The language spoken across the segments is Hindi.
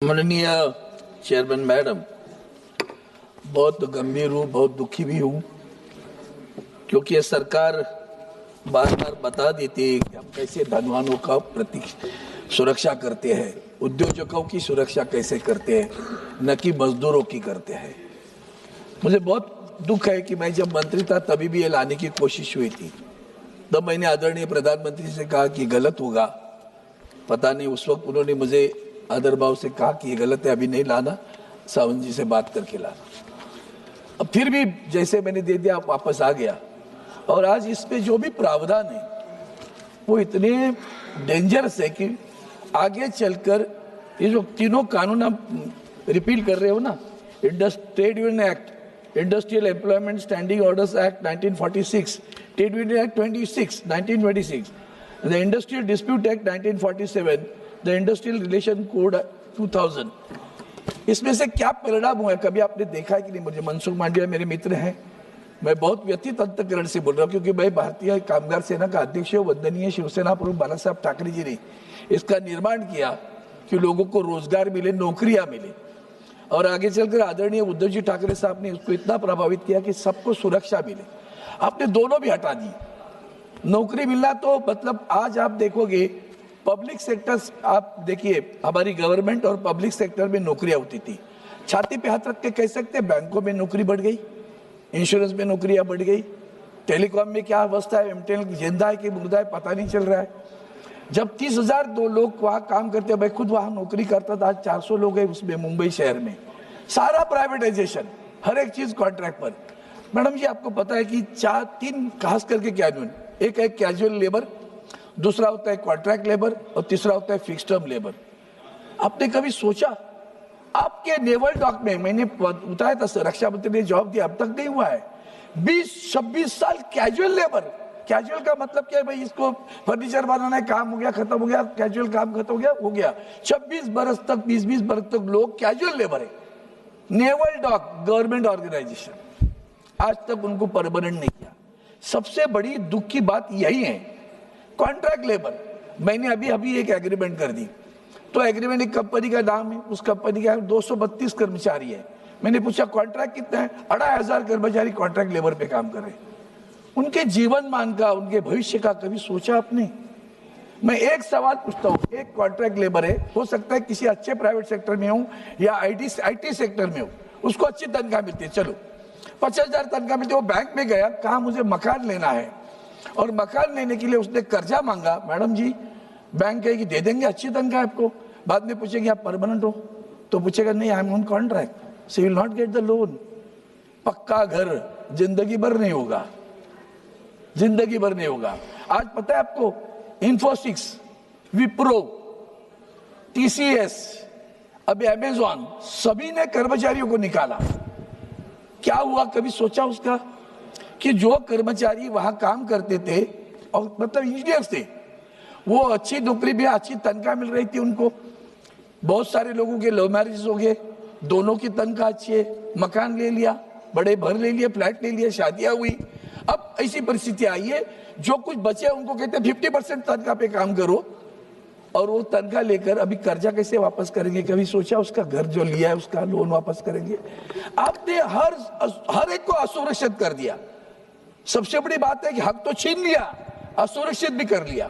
माननीय चेयरमैन मैडम, बहुत गंभीर हूँ, बहुत दुखी भी हूँ, क्योंकि ये सरकार बार बार बता देती है कि हम कैसे धनवानों का प्रति सुरक्षा करते हैं, उद्योजकों की सुरक्षा कैसे करते हैं, न कि मजदूरों की करते हैं। मुझे बहुत दुख है कि मैं जब मंत्री था तभी भी ये लाने की कोशिश हुई थी। तब मैंने आदरणीय प्रधानमंत्री से कहा कि गलत होगा, पता नहीं उस वक्त उन्होंने मुझे आदर भाव से कहा कि ये गलत है, अभी नहीं लाना, सावंत जी से बात करके लाना। अब फिर भी जैसे मैंने दे दिया वापस आ गया। और आज इसमें जो भी प्रावधान है वो इतने डेंजरस है कि आगे चलकर ये जो तीनों कानून आप रिपील कर रहे हो ना, trade union act, industrial employment standing orders act 1946, trade union act 1926, the industrial dispute act 1947, the industrial relation code 2000। इसमें से क्या परिणाम हुआ है कभी आपने देखा है कि नहीं? मुझे मनसुख मांडविया मेरे मित्र हैं, मैं बहुत व्यथित अंतकरण से बोल रहा हूँ, क्योंकि मैं भारतीय कामगार सेना का अध्यक्ष हूँ। वंदनीय शिवसेना प्रमुख बाला साहब ठाकरे जी ने इसका निर्माण किया कि लोगों को रोजगार मिले, नौकरियां मिले, और आगे चलकर आदरणीय उद्धव जी ठाकरे साहब ने उसको इतना प्रभावित किया कि सबको सुरक्षा मिले। आपने दोनों भी हटा दी। नौकरी मिलना तो मतलब आज आप देखोगे पब्लिक सेक्टर, आप देखिए हमारी गवर्नमेंट और पब्लिक सेक्टर में नौकरियां होती थी, छाती पे हाथ रख के कह सकते बैंकों में नौकरी बढ़ गई, इंश्योरेंस में नौकरियां बढ़ गई, टेलीकॉम में क्या अवस्था है, एमटेल जिंदा है कि मुर्दा है पता नहीं चल रहा है। जब 30,000 दो लोग वहां काम करते हैं, मैं खुद वहां नौकरी करता था, आज 400 लोग हैं उसमें मुंबई शहर में, सारा प्राइवेटाइजेशन, हर एक चीज कॉन्ट्रैक्ट पर। मैडम जी आपको पता है कि तीन खास करके कैजुअल, एक है कैजुअल लेबर, दूसरा होता है कॉन्ट्रैक्ट लेबर, और तीसरा होता है फिक्स टर्म लेबर। आपने कभी सोचा आपके नेवल डॉक में, मैंने बताया था रक्षा मंत्री ने जवाब दिया, अब तक नहीं हुआ है, 20-26 साल कैजुअल लेबर। कैजुअल का मतलब क्या है भाई? इसको फर्नीचर बनाना है, काम हो गया, खत्म हो गया, कैजुअल काम खत्म हो गया। 26 बरस तक, 20-20 बरस तक लोग कैजुअल लेबर है। नेवल डॉक गवर्नमेंट ऑर्गेनाइजेशन, आज तक उनको परमानेंट नहीं किया। सबसे बड़ी दुख की बात यही है। कॉन्ट्रैक्ट लेबर, मैंने अभी एक एग्रीमेंट कर दी, तो एग्रीमेंट एक कंपनी का नाम है, उस कंपनी का 232 कर्मचारी है। मैंने पूछा कॉन्ट्रैक्ट कितना है? 2,500 कर्मचारी कॉन्ट्रैक्ट लेबर पे काम कर रहे हैं। उनके जीवन मान का, उनके भविष्य का कभी सोचा आपने? मैं एक सवाल पूछता हूँ, एक कॉन्ट्रैक्ट लेबर है, हो सकता है किसी अच्छे प्राइवेट सेक्टर में हो या आईटी सेक्टर में हो, उसको अच्छी तनख्वाह मिलती है, चलो 50,000 तनख्वाह मिलती है। वो बैंक में गया, कहा मुझे मकान लेना है, और मकान लेने के लिए उसने कर्जा मांगा। मैडम जी बैंक कहेगी दे देंगे, अच्छी तनख्वाह आपको। बाद में पूछेंगे आप परमानेंट हो, तो पूछेगा नहीं I am on contract, so will not get the loan. पक्का घर जिंदगी भर नहीं होगा, जिंदगी भर नहीं होगा। आज पता है आपको, इन्फोसिस, विप्रो, टीसीएस, अभी अमेजॉन, सभी ने कर्मचारियों को निकाला। क्या हुआ कभी सोचा उसका? कि जो कर्मचारी वहां काम करते थे और मतलब इंजीनियर्स थे, वो अच्छी नौकरी भी, अच्छी तनख्वाह मिल रही थी उनको। बहुत सारे लोगों के लव मैरिज हो गए, दोनों की तनख्वाह अच्छी है, मकान ले लिया, बड़े भर ले लिए, फ्लैट ले लिया, शादियां हुई। अब ऐसी परिस्थिति आई है, जो कुछ बचे उनको कहते हैं 50% तनख्वाह पे काम करो, और वो तनख्वाह लेकर अभी कर्जा कैसे वापस करेंगे? कभी सोचा उसका घर जो लिया है उसका लोन वापस करेंगे? आपने हर एक को असुरक्षित कर दिया। सबसे बड़ी बात है कि हक तो छीन लिया, असुरक्षित भी कर लिया।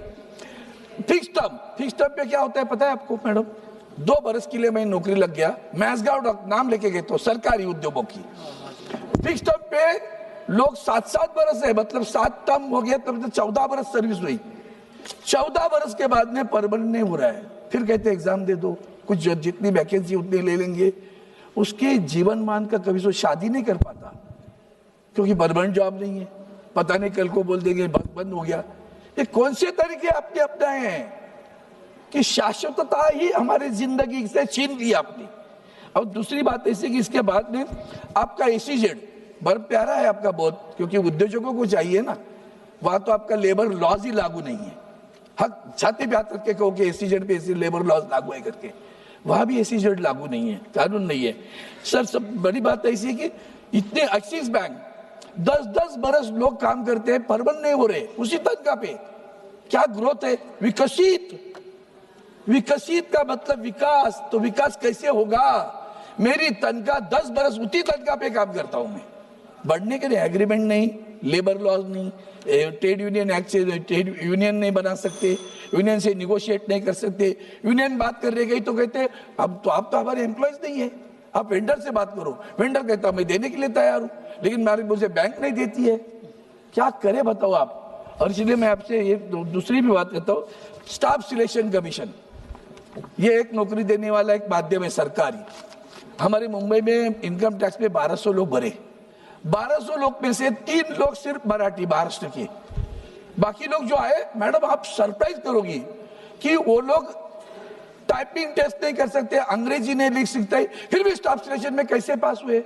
फिक्स टर्म पे क्या होता है पता है आपको मैडम? 2 बरस के लिए मैं नौकरी लग गया, मैसगांव नाम लेके गए, तो सरकारी उद्योगों की फिक्स टर्म पे लोग 7-7 बरस है, मतलब 7 टर्म हो गया, तब तो 14 बरस सर्विस हुई। 14 बरस के बाद में परमानेंट नहीं हो रहा है, फिर कहते एग्जाम दे दो, कुछ जितनी वैकेंसी उतनी ले लेंगे। उसके जीवन मान का कभी सो शादी नहीं कर पाता, क्योंकि परमानेंट जॉब नहीं है, पता नहीं कल को बोल देंगे बंद हो गया। ये कौन से तरीके आपने अपनाए हैं कि शाश्वतता ही हमारी जिंदगी से छीन ली आपने। और दूसरी बात ऐसी कि इसके बाद में आपका एसीजेड बड़ा प्यारा है आपका बहुत, क्योंकि उद्योजकों को चाहिए ना, वहां तो आपका लेबर लॉज ही लागू नहीं है। हक छाती पे हाथ रख के कहो कि एसीजेड पे ऐसी लेबर लॉज लागू है करके, वहां भी एसीजेड लागू नहीं है, कानून नहीं है सर। सब बड़ी बात ऐसी कि इतने एक्सिस बैंक 10-10 बरस लोग काम करते हैं, परमानेंट नहीं हो रहे, उसी तनख्वाह पे। क्या ग्रोथ है? विकसित विकसित का मतलब विकास, तो विकास कैसे होगा? मेरी तनख्वाह 10 बरस उसी तनख्वाह पे काम करता हूं मैं, बढ़ने के लिए एग्रीमेंट नहीं, लेबर लॉज नहीं, ट्रेड यूनियन एक्ट से ट्रेड यूनियन नहीं बना सकते, यूनियन से निगोशिएट नहीं कर सकते। यूनियन बात कर रही गई तो कहते अब तो आप तो हमारे एम्प्लॉयज नहीं है, आप वेंडर से बात करो। वेंडर कहता मैं देने के लिए तैयार हूं, लेकिन मुझे बैंक नहीं देती है, क्या करे बताओ आप। और इसलिए मैं आपसे ये दूसरी भी बात करता हूँ, स्टाफ सिलेक्शन कमीशन, ये एक नौकरी देने वाला एक माध्यम है सरकारी। हमारे मुंबई में इनकम टैक्स में 1200 लोग भरे, 1200 लोग में से 3 लोग सिर्फ मराठी महाराष्ट्र के, बाकी लोग जो आए, मैडम आप सरप्राइज करोगी कि वो लोग टाइपिंग टेस्ट नहीं कर सकते, अंग्रेजी नहीं लिख सकते, फिर भी स्टाफ सिलेक्शन में कैसे पास हुए?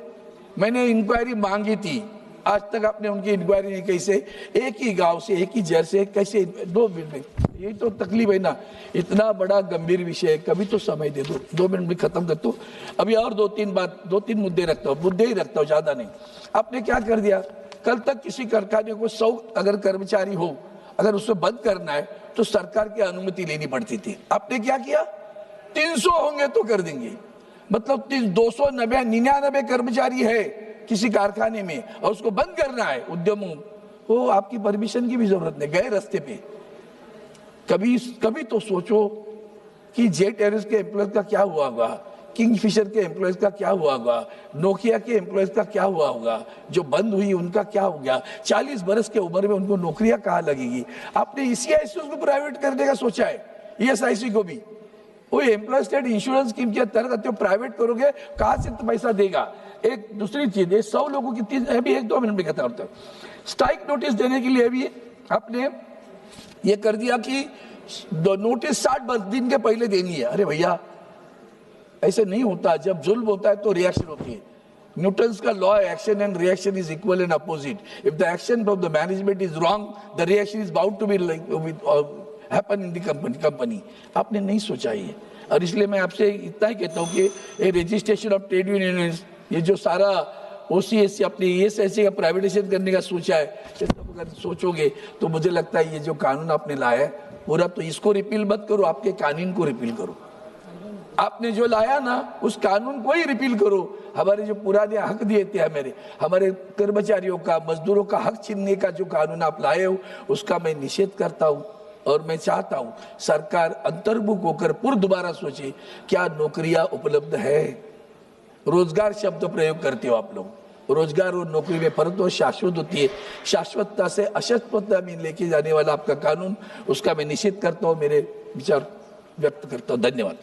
मैंने इंक्वायरी मांगी थी, आज तक आपने उनकी इंक्वायरी नहीं। कैसे? एक ही गांव से, एक ही जड़ से, कैसे 2 मिनट? यही तो तकलीफ है ना, इतना बड़ा गंभीर विषय है, कभी तो समय दे दो। 2 मिनट में खत्म कर दो। अभी और 2-3 मुद्दे रखता हूँ, मुद्दे ही रखता हूँ, ज्यादा नहीं। आपने क्या कर दिया, कल तक किसी कारखाने को 100 अगर कर्मचारी हो, अगर उसको बंद करना है तो सरकार की अनुमति लेनी पड़ती थी। आपने क्या किया, 300 होंगे तो कर देंगे, मतलब 299 कर्मचारी है किसी कारखाने में और उसको बंद करना है उद्यमों, वो आपकी परमिशन की भी जरूरत नहीं, गए रास्ते पे। कभी तो सोचो कि जेट एयरवेज के एम्प्लॉयज का क्या हुआ होगा, किंगफिशर के एम्प्लॉयज का क्या हुआ होगा, नोकिया के एम्प्लॉयज का क्या हुआ होगा, जो बंद हुई उनका क्या हो गया, 40 बरस के उम्र में उनको नौकरियां कहाँ लगेगी? आपने ECIC को प्राइवेट करने का सोचा है, ESIC को भी, वो एम्प्लॉय स्टेट इंश्योरेंस स्कीम के अंतर्गत प्राइवेट करोगे, कहां से तो पैसा देगा? एक दूसरी चीज है, 100 लोगों की 1-2 मिनट में कहता हूं, स्ट्राइक नोटिस देने के लिए भी आपने ये कर दिया कि नोटिस 60 दिन के पहले देनी है। अरे भैया ऐसे नहीं होता, जब जुल्म होता है तो रिएक्शन होती है। न्यूटन्स का लॉ है, action and reaction is equal and opposite. If the action of the management is wrong, the reaction is bound to be happen in the company. आपने नहीं सोचा ये, और इसलिए मैं आपसे इतना ही कहता हूँ कि ये रजिस्ट्रेशन ऑफ ट्रेड यूनियन, ये जो सारा OCS अपने ESIC का प्राइवेटाइजेशन करने का सोचा है, अगर सोचोगे तो मुझे लगता है ये जो कानून आपने लाया है पूरा, तो इसको रिपील मत करो, आपके कानून को रिपील करो। आपने जो लाया ना उस कानून को ही रिपील करो। हमारे जो पुराने हक दिए थे, हमारे कर्मचारियों का, मजदूरों का हक छीनने का जो कानून आप लाए हो, उसका मैं निषेध करता हूँ। और मैं चाहता हूँ सरकार अंतर्मुख होकर पुनः दोबारा सोचे, क्या नौकरियां उपलब्ध है? रोजगार शब्द प्रयोग करते हो आप लोग, रोजगार और नौकरी में फर्क तो शाश्वत होती है। शाश्वतता से अशाश्वतता में लेके जाने वाला आपका कानून, उसका मैं निषेध करता हूँ, मेरे विचार व्यक्त करता हूँ। धन्यवाद।